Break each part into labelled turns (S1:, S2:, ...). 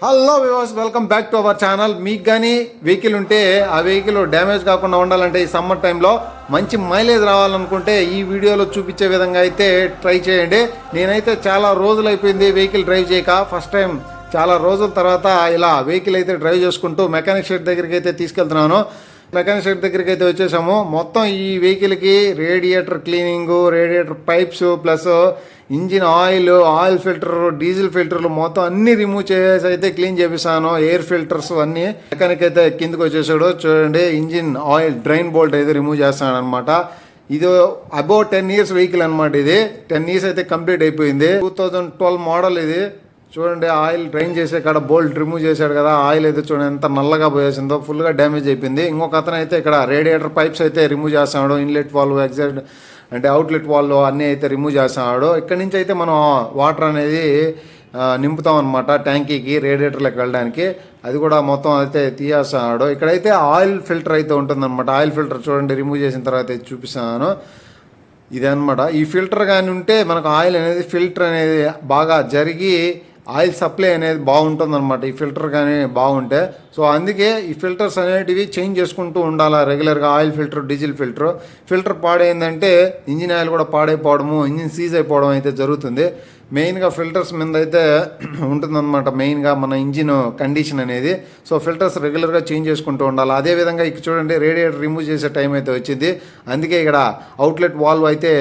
S1: Hello viewers, welcome back to our channel. మీకు కానీ vehicle ఉంటే ఆ వెహికల్ డ్యామేజ్ కాకుండా ఉండాలంటే ఈ సమ్మర్ టైంలో మంచి మైలేజ్ రావాలనుకుంటే ఈ వీడియోలో చూపించే విధంగా అయితే ట్రై చేయండి. నేనైతే చాలా రోజులు అయిపోయింది వెహికల్ డ్రైవ్ చేయక. ఫస్ట్ టైం చాలా రోజుల తర్వాత ఇలా వెహికల్ అయితే డ్రైవ్ చేసుకుంటూ మెకానిక్ షెడ్ దగ్గరికి అయితే తీసుకెళ్తున్నాను. మెకానిక్ షెడ్ దగ్గరికి అయితే వచ్చేసాము. మొత్తం ఈ వెహికల్కి radiator cleaning, radiator pipes plus engine oil filter, diesel ఫిల్టర్లు మొత్తం అన్ని రిమూవ్ చేసి అయితే క్లీన్ చేపిస్తాను. ఎయిర్ ఫిల్టర్స్ అన్నీ. మెకానిక్ అయితే కిందకి వచ్చేసాడు. చూడండి, ఇంజిన్ ఆయిల్ డ్రైన్ బోల్ట్ అయితే రిమూవ్ చేస్తాడు అనమాట. ఇది అబౌట్ 10 years వెహికల్ అనమాట. ఇది 10 years అయితే కంప్లీట్ అయిపోయింది. 2012 మోడల్ ఇది. చూడండి, ఆయిల్ డ్రైన్ చేసే కాడ బోల్ట్ రిమూవ్ చేశాడు కదా. ఆయిల్ అయితే చూడండి ఎంత నల్లగా పోయేసిందో, ఫుల్గా డ్యామేజ్ అయిపోయింది. ఇంకొక అతను అయితే ఇక్కడ రేడియేటర్ పైప్స్ అయితే రిమూవ్ చేస్తున్నాడు. ఇన్లెట్ వాల్వ్, ఎగ్జాక్ట్ అంటే అవుట్లెట్ వాల్వ్ అన్నీ అయితే రిమూవ్ చేస్తున్నాడు. ఇక్కడ నుంచి అయితే మనం వాటర్ అనేది నింపుతాం అనమాట ట్యాంకీకి, రేడియేటర్లకు వెళ్ళడానికి. అది కూడా మొత్తం అయితే తీసేస్తున్నాడు. ఇక్కడైతే ఆయిల్ ఫిల్టర్ అయితే ఉంటుందన్నమాట. ఆయిల్ ఫిల్టర్ చూడండి, రిమూవ్ చేసిన తర్వాత అయితే చూపిస్తున్నాను. ఇదన్నమాట. ఈ ఫిల్టర్ కానీ ఉంటే మనకు ఆయిల్ అనేది ఫిల్టర్ అనేది బాగా జరిగి ఆయిల్ సప్లై అనేది బాగుంటుందన్నమాట. ఈ ఫిల్టర్ కానీ బాగుంటే. సో అందుకే ఈ ఫిల్టర్స్ అనేటివి చేంజ్ చేసుకుంటూ ఉండాలి రెగ్యులర్గా. ఆయిల్ ఫిల్టర్, డీజిల్ ఫిల్టర్ పాడైందంటే ఇంజిన్ ఆయిల్ కూడా పాడైపోవడము, ఇంజిన్ సీజ్ అయిపోవడం అయితే జరుగుతుంది. మెయిన్గా ఫిల్టర్స్ మీద అయితే ఉంటుందన్నమాట. మెయిన్గా మన ఇంజిన్ కండిషన్ అనేది. సో ఫిల్టర్స్ రెగ్యులర్గా చేంజ్ చేసుకుంటూ ఉండాలి. అదేవిధంగా ఇక్కడ చూడండి, రేడియేటర్ రిమూవ్ చేసే టైం అయితే వచ్చింది. అందుకే ఇక్కడ అవుట్లెట్ వాల్వ్ అయితే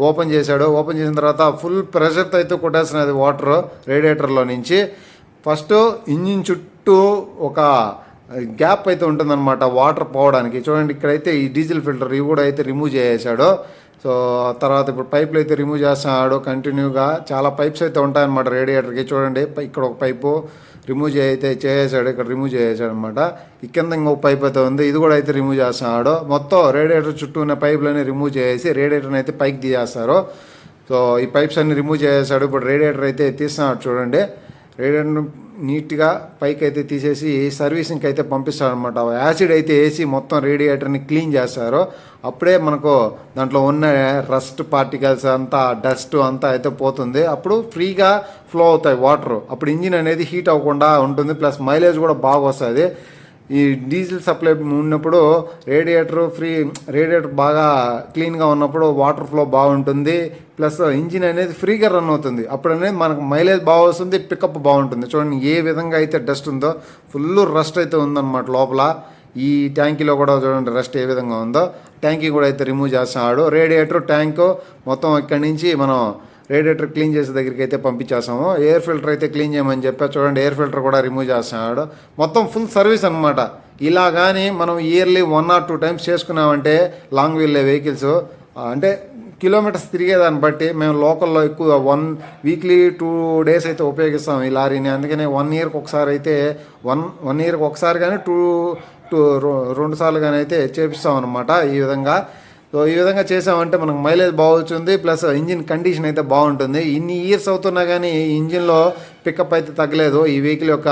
S1: ఓపెన్ చేశాడు. ఓపెన్ చేసిన తర్వాత ఫుల్ ప్రెషర్తో అయితే కొట్టేస్తున్నది వాటర్ రేడియేటర్లో నుంచి. ఫస్ట్ ఇంజిన్ చుట్టూ ఒక గ్యాప్ అయితే ఉంటుందన్నమాట వాటర్ పోవడానికి. చూడండి, ఇక్కడైతే ఈ డీజిల్ ఫిల్టర్ ఇవి కూడా అయితే రిమూవ్ చేసేసాడు. సో తర్వాత ఇప్పుడు పైపులు అయితే రిమూవ్ చేస్తున్నాడు కంటిన్యూగా. చాలా పైప్స్ అయితే ఉంటాయన్నమాట రేడియేటర్కి. చూడండి, ఇక్కడ ఒక పైపు రిమూవ్ చేసాడు, ఇక్కడ రిమూవ్ చేసాడు అనమాట. ఈ కింద ఇంకొక పైప్ అయితే ఉంది, ఇది కూడా అయితే రిమూవ్ చేస్తున్నాడు. మొత్తం రేడియేటర్ చుట్టూ ఉన్న పైపులన్నీ రిమూవ్ చేసి రేడియేటర్ని అయితే పైకి తీసేస్తారు. సో ఈ పైప్స్ అన్ని రిమూవ్ చేసేసాడు. ఇప్పుడు రేడియేటర్ అయితే తీస్తున్నాడు. చూడండి, రేడియేటర్ నీట్గా పైకి అయితే తీసేసి సర్వీసింగ్కి అయితే పంపిస్తాడు అనమాట. యాసిడ్ అయితే వేసి మొత్తం రేడియేటర్ని క్లీన్ చేస్తారు. అప్పుడే మనకు దాంట్లో ఉన్న రస్ట్ పార్టికల్స్ అంతా, డస్ట్ అంతా అయితే పోతుంది. అప్పుడు ఫ్రీగా ఫ్లో అవుతాయి వాటర్. అప్పుడు ఇంజిన్ అనేది హీట్ అవ్వకుండా ఉంటుంది. ప్లస్ మైలేజ్ కూడా బాగా వస్తుంది. ఈ డీజిల్ సప్లై ఉన్నప్పుడు రేడియేటర్ బాగా క్లీన్గా ఉన్నప్పుడు వాటర్ ఫ్లో బాగుంటుంది. ప్లస్ ఇంజిన్ అనేది ఫ్రీగా రన్ అవుతుంది. అప్పుడు అనేది మనకు మైలేజ్ బాగా వస్తుంది, పికప్ బాగుంటుంది. చూడండి, ఏ విధంగా అయితే డస్ట్ ఉందో, ఫుల్ రస్ట్ అయితే ఉందన్నమాట లోపల. ఈ ట్యాంకీలో కూడా చూడండి రస్ట్ ఏ విధంగా ఉందో. ట్యాంకీ కూడా అయితే రిమూవ్ చేస్తున్నాడు. రేడియేటర్, ట్యాంకు మొత్తం ఇక్కడి నుంచి మనం రేడియేటర్ క్లీన్ చేసే దగ్గరికి అయితే పంపించేస్తాము. ఎయిర్ ఫిల్టర్ అయితే క్లీన్ చేయమని చెప్పా. చూడండి, ఎయిర్ ఫిల్టర్ కూడా రిమూవ్ చేస్తున్నాడు. మొత్తం ఫుల్ సర్వీస్ అనమాట. ఇలా కానీ మనం ఇయర్లీ 1 or 2 times చేసుకున్నామంటే లాంగ్ వెళ్ళే వెహికల్స్ అంటే కిలోమీటర్స్ తిరిగేదాన్ని బట్టి మేము లోకల్లో ఎక్కువ వీక్లీ 2 days అయితే ఉపయోగిస్తాం ఈ లారీని. అందుకనే 1 yearకి ఒకసారి అయితే 1 yearకి ఒకసారి కానీ 2 సార్లు కానీ అయితే చేపిస్తాం అనమాట ఈ విధంగా. సో ఈ విధంగా చేసామంటే మనకు మైలేజ్ బాగుంటుంది. ప్లస్ ఇంజిన్ కండిషన్ అయితే బాగుంటుంది. ఇన్ని ఇయర్స్ అవుతున్నా కానీ ఈ ఇంజిన్లో పికప్ అయితే తగ్గలేదు ఈ వెహికల్ యొక్క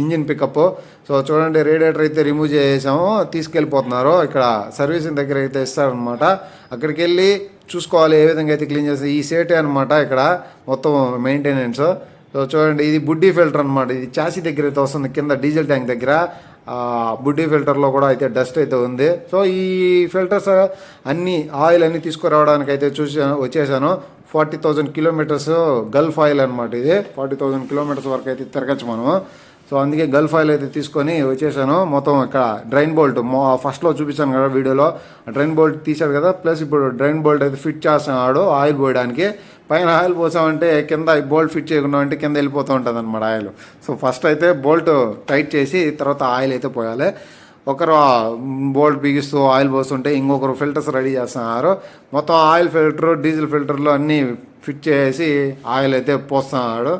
S1: ఇంజిన్ పికప్. సో చూడండి, రేడియేటర్ అయితే రిమూవ్ చేసాము, తీసుకెళ్ళిపోతున్నారు. ఇక్కడ సర్వీసింగ్ దగ్గర అయితే ఇస్తారనమాట. అక్కడికి వెళ్ళి చూసుకోవాలి ఏ విధంగా అయితే క్లీన్ చేస్తారు. ఈ సేటే అనమాట ఇక్కడ మొత్తం మెయింటెనెన్స్. సో చూడండి, ఇది బుడ్డీ ఫిల్టర్ అనమాట. ఇది చాసీ దగ్గర అయితే వస్తుంది, కింద డీజిల్ ట్యాంక్ దగ్గర. బుడ్డీ ఫిల్టర్లో కూడా అయితే డస్ట్ అయితే ఉంది. సో ఈ ఫిల్టర్స్ ఆయిల్ అన్నీ తీసుకురావడానికి అయితే వచ్చేసాను. 40,000 kilometers గల్ఫ్ ఆయిల్ అనమాట. ఇది 40,000 kilometers వరకు అయితే తిరగచ్చు మనము. సో అందుకే గల్ఫ్ ఆయిల్ అయితే తీసుకొని వచ్చేసాను. మొత్తం ఇక్కడ డ్రైన్ బోల్ట్ ఫస్ట్లో చూపించాను కదా వీడియోలో, డ్రైన్ బోల్ట్ తీశాడు కదా. ప్లస్ ఇప్పుడు డ్రైన్ బోల్ట్ అయితే ఫిట్ చేస్తున్నాడు ఆయిల్ పోయడానికి. పైన ఆయిల్ పోసామంటే కింద బోల్ట్ ఫిట్ చేయకుండా అంటే కింద వెళ్ళిపోతూ ఉంటుంది అనమాట ఆయిల్. సో ఫస్ట్ అయితే బోల్ట్ టైట్ చేసి తర్వాత ఆయిల్ అయితే పోయాలి. ఒకరు బోల్ట్ బిగిస్తూ ఆయిల్ పోస్తుంటే ఇంకొకరు ఫిల్టర్స్ రెడీ చేస్తున్నారు. మొత్తం ఆయిల్ ఫిల్టర్, డీజిల్ ఫిల్టర్లు అన్నీ ఫిట్ చేసి ఆయిల్ అయితే పోస్తున్నాడు.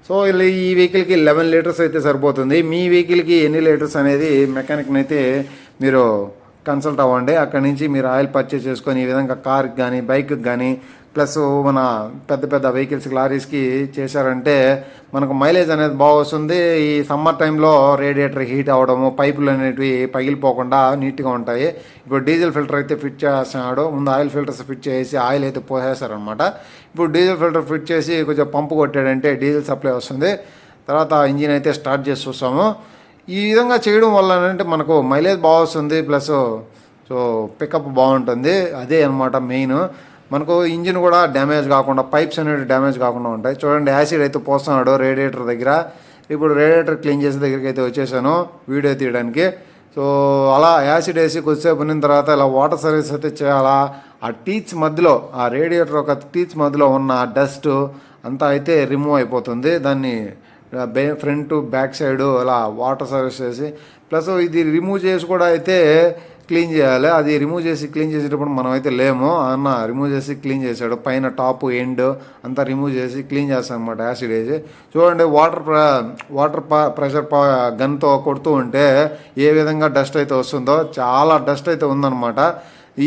S1: సో ఈ వెహికల్కి 11 liters అయితే సరిపోతుంది. మీ వెహికల్కి ఎన్ని లీటర్స్ అనేది మెకానిక్ని అయితే మీరు కన్సల్ట్ అవ్వండి. అక్కడి నుంచి మీరు ఆయిల్ పర్చేస్ చేసుకొని ఈ విధంగా కార్కి కానీ, బైక్కి కానీ, ప్లస్ మన పెద్ద పెద్ద వెహికల్స్కి, లారీస్కి చేశారంటే మనకు మైలేజ్ అనేది బాగా వస్తుంది. ఈ సమ్మర్ టైంలో రేడియేటర్ హీట్ అవ్వడము, పైపులు అనేటివి పగిలిపోకుండా నీట్గా ఉంటాయి. ఇప్పుడు డీజిల్ ఫిల్టర్ అయితే ఫిట్ చేస్తున్నాడు. ముందు ఆయిల్ ఫిల్టర్స్ ఫిట్ చేసి ఆయిల్ అయితే పోసేస్తారనమాట. ఇప్పుడు డీజిల్ ఫిల్టర్ ఫిట్ చేసి కొంచెం పంపు కొట్టాడంటే డీజిల్ సప్లై వస్తుంది. తర్వాత ఇంజిన్ అయితే స్టార్ట్ చేసి చూస్తాము. ఈ విధంగా చేయడం వల్ల అంటే మనకు మైలేజ్ బాగా వస్తుంది, ప్లస్ సో పికప్ బాగుంటుంది. అదే అనమాట మెయిన్. మనకు ఇంజిన్ కూడా డ్యామేజ్ కాకుండా, పైప్స్ అనేవి డ్యామేజ్ కాకుండా ఉంటాయి. చూడండి, యాసిడ్ అయితే పోస్తున్నాడు రేడియేటర్ దగ్గర. ఇప్పుడు రేడియేటర్ క్లీన్ చేసే దగ్గరికి అయితే వచ్చేసాను వీడియో తీయడానికి. సో అలా యాసిడ్ వేసి కొద్దిసేపు ఉన్న తర్వాత ఇలా వాటర్ సర్వీస్ అయితే చేయాలా. ఆ టీత్స్ మధ్యలో, ఆ రేడియేటర్ ఒక టీత్స్ మధ్యలో ఉన్న డస్ట్ అంతా అయితే రిమూవ్ అయిపోతుంది. దాన్ని ఫ్రంట్ బ్యాక్ సైడ్ అలా వాటర్ సర్వీస్ చేసి, ప్లస్ ఇది రిమూవ్ చేసి కూడా అయితే క్లీన్ చేయాలి. అది రిమూవ్ చేసి క్లీన్ చేసేటప్పుడు మనం అయితే లేము, అన్న రిమూవ్ చేసి క్లీన్ చేశాడు. పైన టాప్ ఎండ్ అంతా రిమూవ్ చేసి క్లీన్ చేస్తాను అనమాట యాసిడ్ వేసి. చూడండి, వాటర్ ప్రెషర్ గన్తో కొడుతూ ఉంటే ఏ విధంగా డస్ట్ అయితే వస్తుందో, చాలా డస్ట్ అయితే ఉందన్నమాట.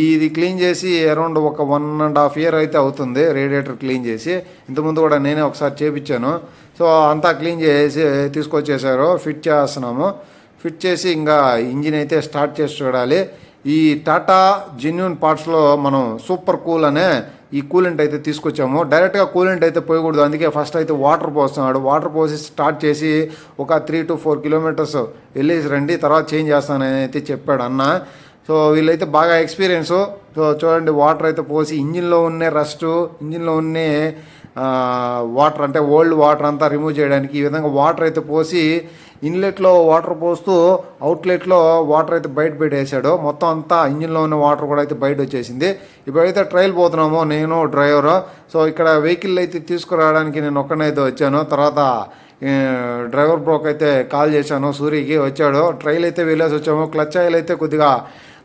S1: ఇది క్లీన్ చేసి అరౌండ్ ఒక 1.5 year అయితే అవుతుంది రేడియేటర్ క్లీన్ చేసి. ఇంతకుముందు కూడా నేనే ఒకసారి చేపించాను. సో అంతా క్లీన్ చేసి తీసుకొచ్చేసారు, ఫిట్ చేస్తున్నాము. ఫిట్ చేసి ఇంకా ఇంజిన్ అయితే స్టార్ట్ చేసి చూడాలి. ఈ టాటా జెన్యూన్ పార్ట్స్లో మనం సూపర్ కూల్ అనే ఈ కూలెంట్ అయితే తీసుకొచ్చాము. డైరెక్ట్గా కూలెంట్ అయితే పోయకూడదు, అందుకే ఫస్ట్ అయితే వాటర్ పోస్తున్నాడు. వాటర్ పోసి స్టార్ట్ చేసి ఒక 3 to 4 kilometers వెళ్ళేసి రండి, తర్వాత చేంజ్ చేస్తానని అయితే చెప్పాడు అన్న. సో వీళ్ళైతే బాగా ఎక్స్పీరియన్సు. సో చూడండి, వాటర్ అయితే పోసి ఇంజిన్లో ఉన్న రస్ట్, ఇంజిన్లో ఉన్న వాటర్ అంటే ఓల్డ్ వాటర్ అంతా రిమూవ్ చేయడానికి ఈ విధంగా వాటర్ అయితే పోసి, ఇన్లెట్లో వాటర్ పోస్తూ అవుట్లెట్లో వాటర్ అయితే బయట పెట్టేసాడు. మొత్తం అంతా ఇంజిన్లో ఉన్న వాటర్ కూడా అయితే బయట వచ్చేసింది. ఇప్పుడైతే ట్రయల్ పోతున్నాము, నేను డ్రైవరు. సో ఇక్కడ వెహికల్ అయితే తీసుకురావడానికి నేను ఒక్కనైతే వచ్చాను. తర్వాత డ్రైవర్ బ్రోక్ అయితే కాల్ చేశాను, సూరికి వచ్చాడు. ట్రైల్ అయితే వెళ్ళేసి వచ్చాము. క్లచ్ ఆయిల్ అయితే కొద్దిగా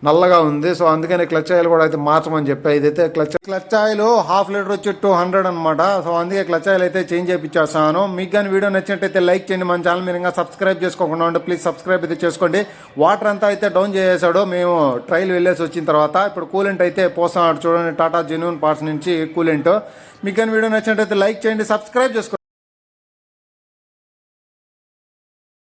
S1: నల్లగా ఉంది, సో అందుకని క్లచ్ ఆయిల్ కూడా అయితే మార్చమని చెప్పా. ఇదైతే క్లచ్ ఆయిల్ 1/2 liter వచ్చి 200 అనమాట. సో అందుకే క్లచ్ ఆయిల్ అయితే చేంజ్ చేయించేస్తాను. మీకు కానీ వీడియో నచ్చినట్టయితే లైక్ చేయండి. మన ఛానల్ మీరు ఇంకా సబ్స్క్రైబ్ చేసుకోకుండా ఉంటే ప్లీజ్ సబ్స్క్రైబ్ అయితే చేసుకోండి. వాటర్ అంతా అయితే డౌన్ చేసేసాడు మేము ట్రైల్ వెళ్ళేసి వచ్చిన తర్వాత. ఇప్పుడు కూలెంట్ అయితే పోస్తున్నాడు. చూడండి, టాటా జెన్యూన్ పార్ట్స్ నుంచి కూలెంట్. మీకు కానీ వీడియో నచ్చినట్టయితే లైక్ చేయండి, సబ్స్క్రైబ్ చేసుకోండి.